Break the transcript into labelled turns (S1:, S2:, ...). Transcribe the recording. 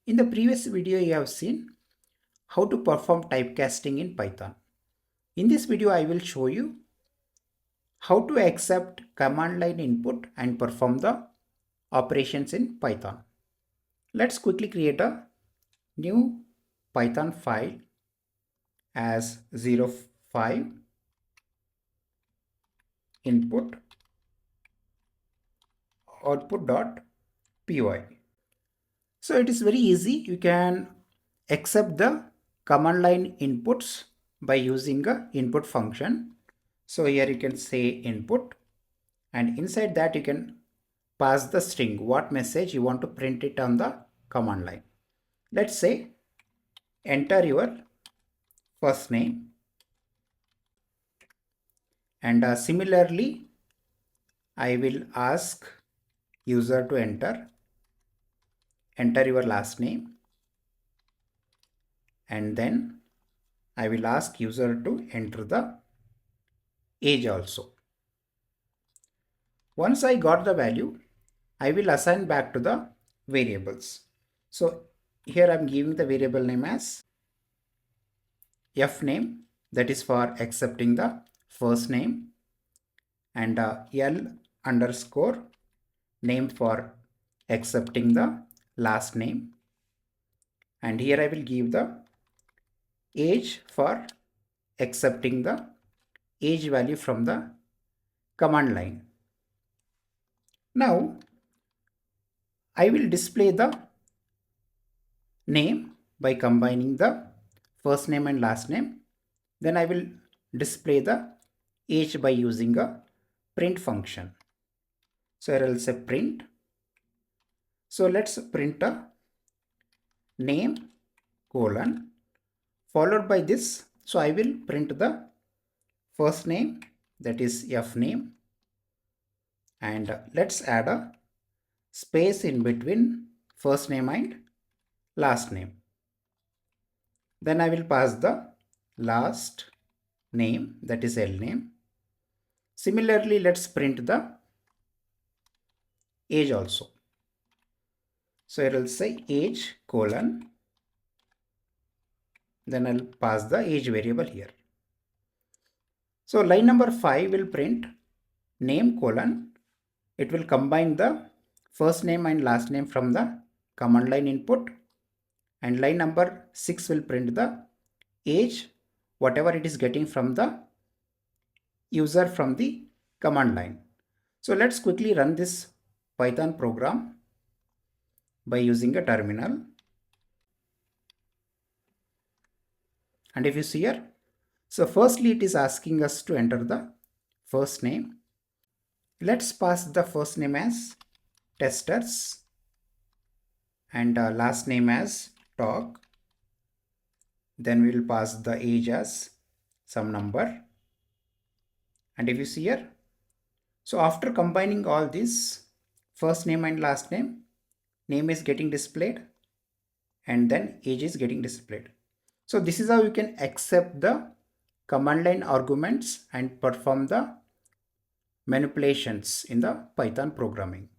S1: In the previous video, you have seen how to perform typecasting in Python. In this video, I will show you how to accept command line input and perform the operations in Python. Let's quickly create a new Python file as 05 input output.py. So it is very easy. You can accept the command line inputs by using a input function. So here you can say input, and inside that you can pass the string, what message you want to print it on the command line. Let's say enter your first name, and similarly I will ask user to enter your last name, and then I will ask user to enter the age also. Once I got the value, I will assign back to the variables. So here I am giving the variable name as f name, that is for accepting the first name, and l underscore name for accepting the last name, and here I will give the age for accepting the age value from the command line. Now I will display the name by combining the first name and last name. Then I will display the age by using a print function. So here I will say print. So let's print a name colon followed by this. So I will print the first name, that is f name, and let's add a space in between first name and last name. Then I will pass the last name, that is L name. Similarly, let's print the age also. So here I'll say age colon, then I'll pass the age variable here. So line number 5 will print name colon. It will combine the first name and last name from the command line input, and line number 6 will print the age, whatever it is getting from the user from the command line. So let's quickly run this Python program by using a terminal. And if you see here, so firstly it is asking us to enter the first name. Let's pass the first name as testers and last name as talk. Then we will pass the age as some number. And if you see here, so after combining all this, first name and last name, name is getting displayed and then age is getting displayed. So this is how you can accept the command line arguments and perform the manipulations in the Python programming.